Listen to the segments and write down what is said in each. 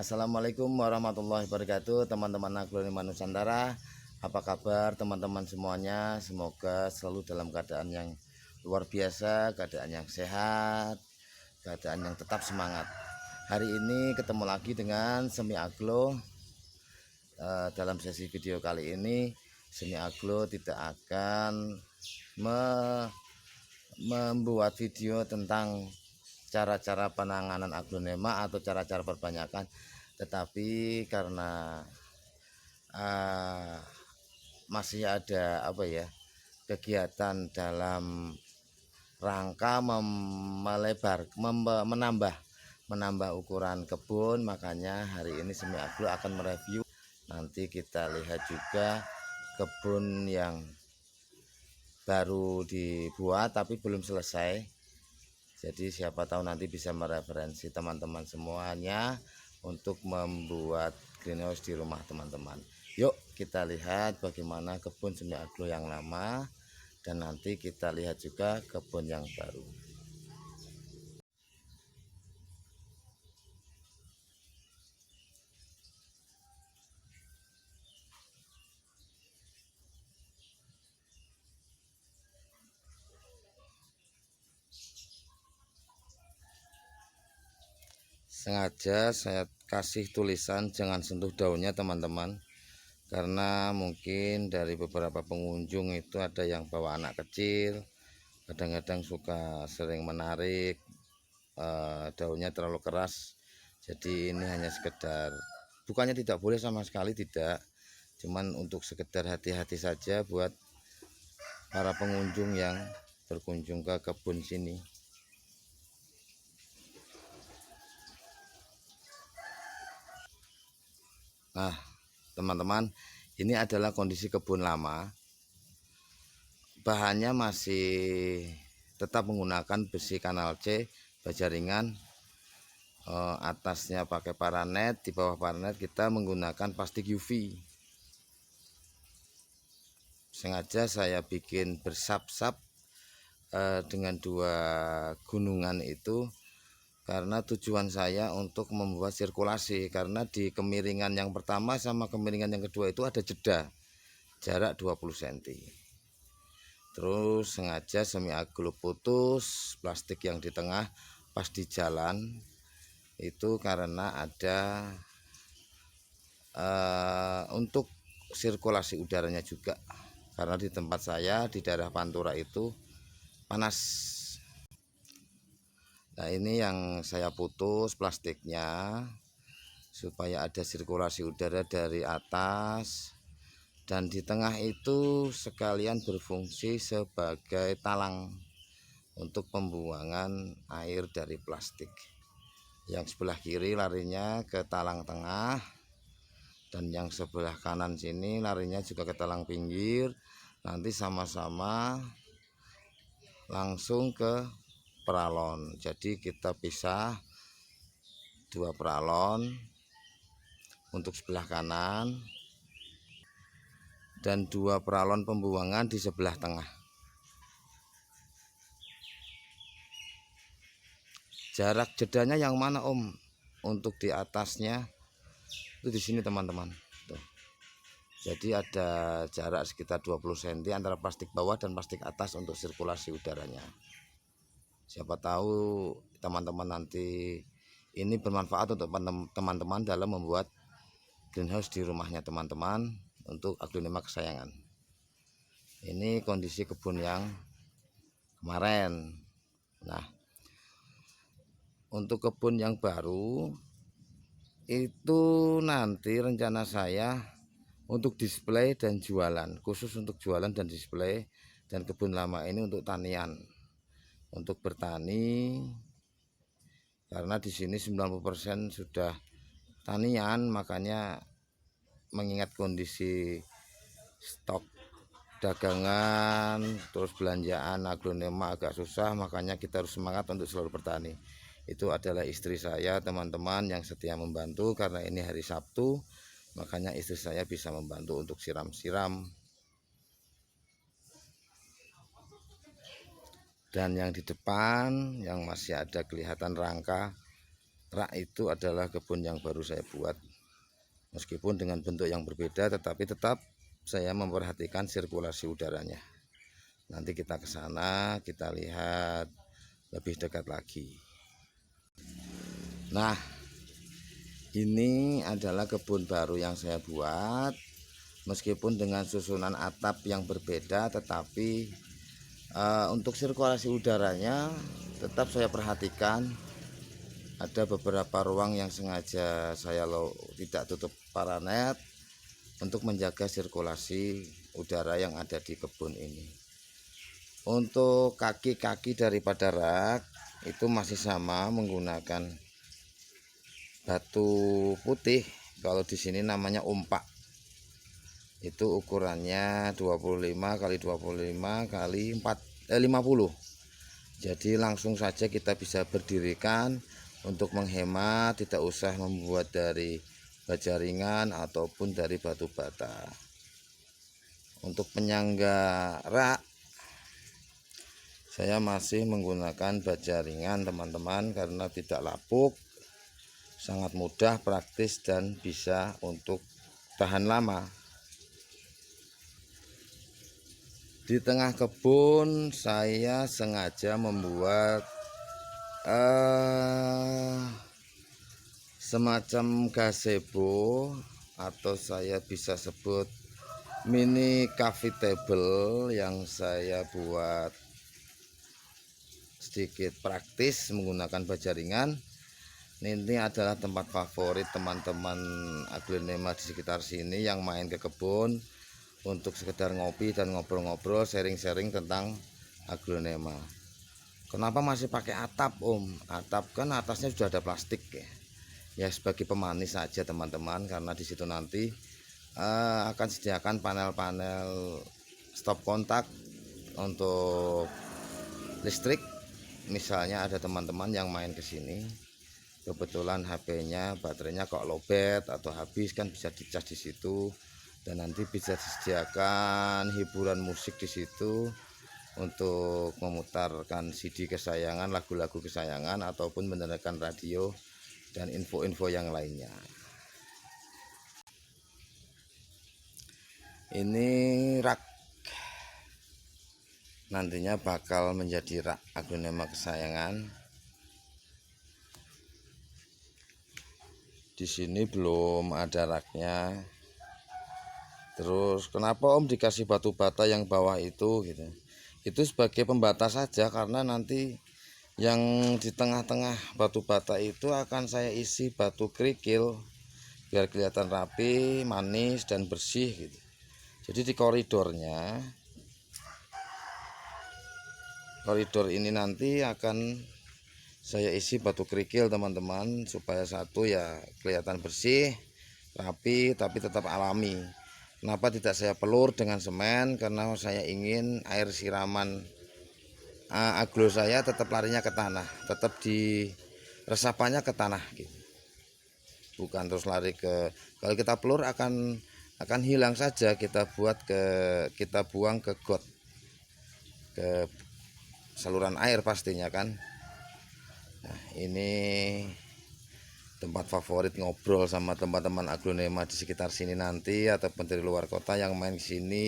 Assalamualaikum warahmatullahi wabarakatuh, teman-teman Agronomi Nusantara. Apa kabar teman-teman semuanya? Semoga selalu dalam keadaan yang luar biasa, keadaan yang sehat, keadaan yang tetap semangat. Hari ini ketemu lagi dengan Semi Agro. Dalam sesi video kali ini Semi Agro tidak akan membuat video tentang cara-cara penanganan aglonema atau cara-cara perbanyakan, tetapi karena masih ada kegiatan dalam rangka menambah ukuran kebun, makanya hari ini Semi Agro akan mereview. Nanti kita lihat juga kebun yang baru dibuat tapi belum selesai. Jadi siapa tahu nanti bisa mereferensi teman-teman semuanya untuk membuat greenhouse di rumah teman-teman. Yuk kita lihat bagaimana kebun Semi Agro yang lama, dan nanti kita lihat juga kebun yang baru. Sengaja saya kasih tulisan jangan sentuh daunnya teman-teman, karena mungkin dari beberapa pengunjung itu ada yang bawa anak kecil, kadang-kadang suka sering menarik daunnya terlalu keras. Jadi ini hanya sekedar, bukannya tidak boleh sama sekali, tidak, cuman untuk sekedar hati-hati saja buat para pengunjung yang berkunjung ke kebun sini. Nah teman-teman, ini adalah kondisi kebun lama. Bahannya masih tetap menggunakan besi kanal C baja ringan, atasnya pakai paranet, di bawah paranet kita menggunakan plastik UV. Sengaja saya bikin bersap-sap dengan dua gunungan itu karena tujuan saya untuk membuat sirkulasi, karena di kemiringan yang pertama sama kemiringan yang kedua itu ada jeda jarak 20 cm. Terus sengaja Semi Agro putus plastik yang di tengah pas di jalan itu karena ada untuk sirkulasi udaranya juga, karena di tempat saya di daerah Pantura itu panas. Nah ini yang saya putus plastiknya supaya ada sirkulasi udara dari atas, dan di tengah itu sekalian berfungsi sebagai talang untuk pembuangan air dari plastik. Yang sebelah kiri larinya ke talang tengah, dan yang sebelah kanan sini larinya juga ke talang pinggir. Nanti sama-sama langsung ke peralon. Jadi kita pisah dua peralon untuk sebelah kanan dan dua peralon pembuangan di sebelah tengah. Jarak jedanya yang mana Om? Untuk di atasnya itu di sini teman-teman. Jadi ada jarak sekitar 20 cm antara plastik bawah dan plastik atas untuk sirkulasi udaranya. Siapa tahu teman-teman nanti ini bermanfaat untuk teman-teman dalam membuat greenhouse di rumahnya teman-teman untuk aglonema kesayangan. Ini kondisi kebun yang kemarin. Nah untuk kebun yang baru itu nanti rencana saya untuk display dan jualan, khusus untuk jualan dan display. Dan kebun lama ini untuk tanian, untuk bertani, karena di sini 90% sudah tanian. Makanya mengingat kondisi stok dagangan terus belanjaan aglonema agak susah, makanya kita harus semangat untuk selalu bertani. Itu adalah istri saya teman-teman yang setia membantu, karena ini hari Sabtu, makanya istri saya bisa membantu untuk siram-siram. Dan yang di depan yang masih ada kelihatan rangka rak itu adalah kebun yang baru saya buat, meskipun dengan bentuk yang berbeda, tetapi tetap saya memperhatikan sirkulasi udaranya. Nanti kita ke sana, kita lihat lebih dekat lagi. Nah, ini adalah kebun baru yang saya buat, meskipun dengan susunan atap yang berbeda, tetapi untuk sirkulasi udaranya tetap saya perhatikan. Ada beberapa ruang yang sengaja saya tidak tutup paranet untuk menjaga sirkulasi udara yang ada di kebun ini. Untuk kaki-kaki daripada rak itu masih sama, menggunakan batu putih. Kalau di sini namanya umpak. Itu ukurannya 25 kali 25 kali 50. Jadi langsung saja kita bisa berdirikan untuk menghemat, tidak usah membuat dari baja ringan ataupun dari batu bata. Untuk penyangga rak saya masih menggunakan baja ringan teman-teman, karena tidak lapuk, sangat mudah, praktis, dan bisa untuk tahan lama. Di tengah kebun saya sengaja membuat semacam gazebo, atau saya bisa sebut mini coffee table yang saya buat sedikit praktis menggunakan baja ringan. Ini adalah tempat favorit teman-teman aglonema di sekitar sini yang main ke kebun untuk sekedar ngopi dan ngobrol-ngobrol, sharing-sharing tentang aglonema. Kenapa masih pakai atap, Om? Atap kan atasnya sudah ada plastik ya. Ya sebagai pemanis saja teman-teman, karena di situ nanti akan sediakan panel-panel stop kontak untuk listrik. Misalnya ada teman-teman yang main ke sini, kebetulan HP-nya baterainya kok lowbat atau habis, kan bisa dicas di situ, dan nanti bisa disediakan hiburan musik di situ untuk memutarkan CD kesayangan, lagu-lagu kesayangan, ataupun mendengarkan radio dan info-info yang lainnya. Ini rak nantinya bakal menjadi rak aglonema kesayangan. Di sini belum ada raknya. Terus kenapa Om dikasih batu bata yang bawah itu gitu? Itu sebagai pembatas saja, karena nanti yang di tengah-tengah batu bata itu akan saya isi batu kerikil biar kelihatan rapi, manis, dan bersih gitu. Jadi di koridor ini nanti akan saya isi batu kerikil teman-teman, supaya satu ya kelihatan bersih, rapi, tapi tetap alami. Kenapa tidak saya pelur dengan semen? Karena saya ingin air siraman aglo saya tetap larinya ke tanah, tetap di resapannya ke tanah gitu. Bukan terus lari ke, kalau kita pelur akan hilang saja. Kita buang ke got, ke saluran air pastinya kan. Nah, ini tempat favorit ngobrol sama teman-teman aglonema di sekitar sini nanti, ataupun dari luar kota yang main di sini.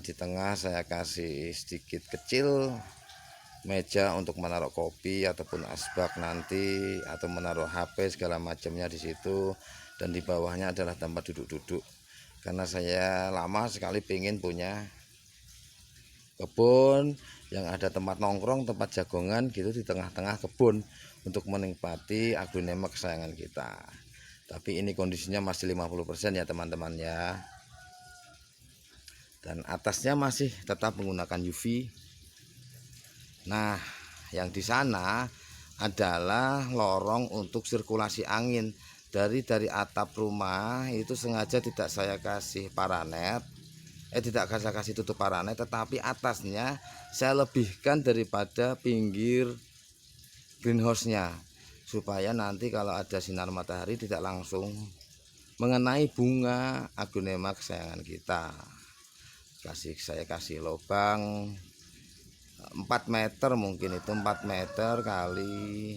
Di tengah saya kasih sedikit kecil meja untuk menaruh kopi ataupun asbak nanti, atau menaruh HP segala macamnya di situ. Dan di bawahnya adalah tempat duduk-duduk, karena saya lama sekali pengen punya kebun yang ada tempat nongkrong, tempat jagongan gitu di tengah-tengah kebun, untuk menikmati aglonema kesayangan kita. Tapi ini kondisinya masih 50% ya teman-teman ya. Dan atasnya masih tetap menggunakan UV. Nah, yang di sana adalah lorong untuk sirkulasi angin. Dari atap rumah itu sengaja tidak saya kasih paranet, tidak saya kasih tutup paranet, tetapi atasnya saya lebihkan daripada pinggir greenhouse-nya, supaya nanti kalau ada sinar matahari tidak langsung mengenai bunga aglonema kesayangan kita. Saya kasih lubang 4 meter, mungkin itu 4 meter kali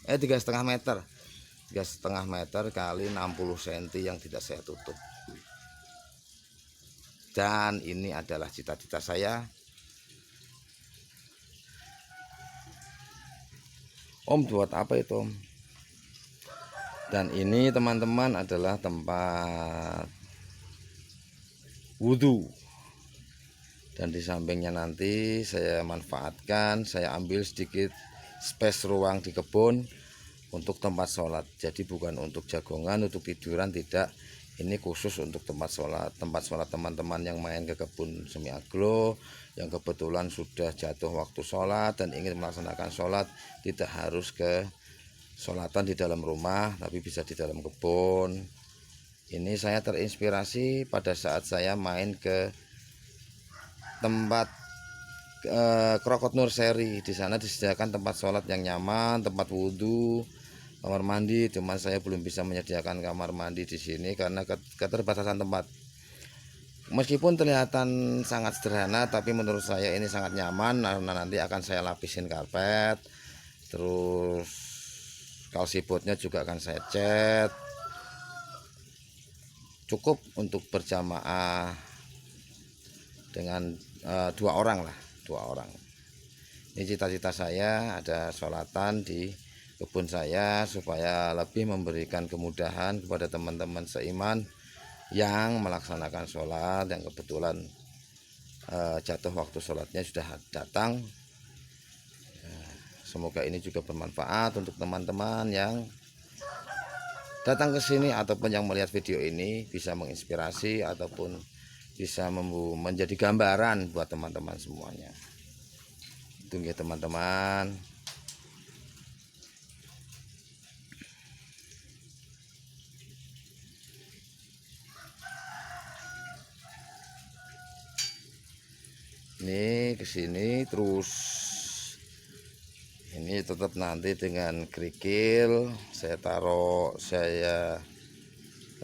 3,5 meter, 3,5 meter kali 60 cm yang tidak saya tutup. Dan ini adalah cita-cita saya. Om, buat apa itu, Om? Dan ini teman-teman adalah tempat wudhu. Dan di sampingnya nanti saya manfaatkan, saya ambil sedikit space ruang di kebun untuk tempat sholat. Jadi bukan untuk jagongan, untuk tiduran, tidak. Ini khusus untuk tempat sholat teman-teman yang main ke kebun semi aglo, yang kebetulan sudah jatuh waktu sholat dan ingin melaksanakan sholat, tidak harus ke sholatan di dalam rumah, tapi bisa di dalam kebun. Ini saya terinspirasi pada saat saya main ke tempat Krokot Nurseri. Di sana disediakan tempat sholat yang nyaman, tempat wudhu, kamar mandi. Cuman saya belum bisa menyediakan kamar mandi di sini karena keterbatasan tempat. Meskipun kelihatan sangat sederhana, tapi menurut saya ini sangat nyaman karena nanti akan saya lapisin karpet. Terus kalsiputnya juga akan saya cat. Cukup untuk berjamaah dengan 2 orang lah, 2 orang. Ini cita-cita saya, ada sholatan di kebun saya supaya lebih memberikan kemudahan kepada teman-teman seiman yang melaksanakan sholat, yang kebetulan jatuh waktu sholatnya sudah datang. Semoga ini juga bermanfaat untuk teman-teman yang datang ke sini ataupun yang melihat video ini, bisa menginspirasi ataupun bisa menjadi gambaran buat teman-teman semuanya. Tunggu ya teman-teman. Ini kesini terus, ini tetap nanti dengan kerikil saya taruh, saya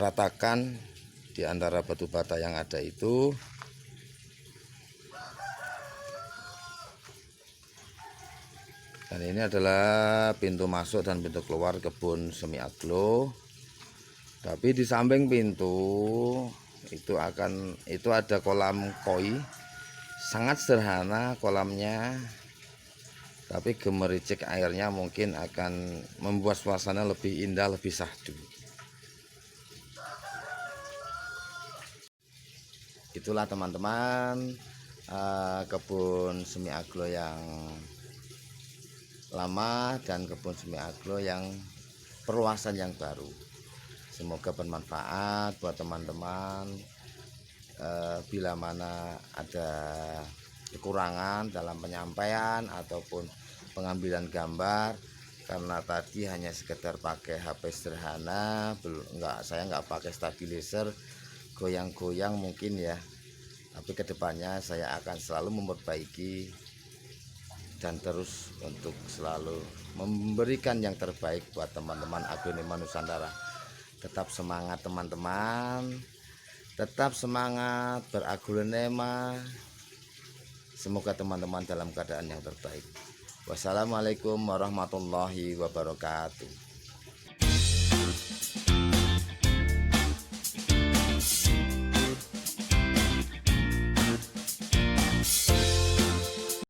ratakan di antara batu bata yang ada itu. Dan ini adalah pintu masuk dan pintu keluar kebun semi aglo. Tapi di samping pintu itu ada kolam koi. Sangat sederhana kolamnya, tapi gemericik airnya mungkin akan membuat suasana lebih indah, lebih syahdu. Itulah teman-teman kebun semi aglo yang lama dan kebun semi aglo yang perluasan yang baru. Semoga bermanfaat buat teman-teman. Bila mana ada kekurangan dalam penyampaian ataupun pengambilan gambar, karena tadi hanya sekedar pakai HP sederhana, saya nggak pakai stabilizer, goyang-goyang mungkin ya. Tapi kedepannya saya akan selalu memperbaiki dan terus untuk selalu memberikan yang terbaik buat teman-teman Agronema Nusantara. Tetap semangat teman-teman, tetap semangat beragronema. Semoga teman-teman dalam keadaan yang terbaik. Wassalamualaikum warahmatullahi wabarakatuh.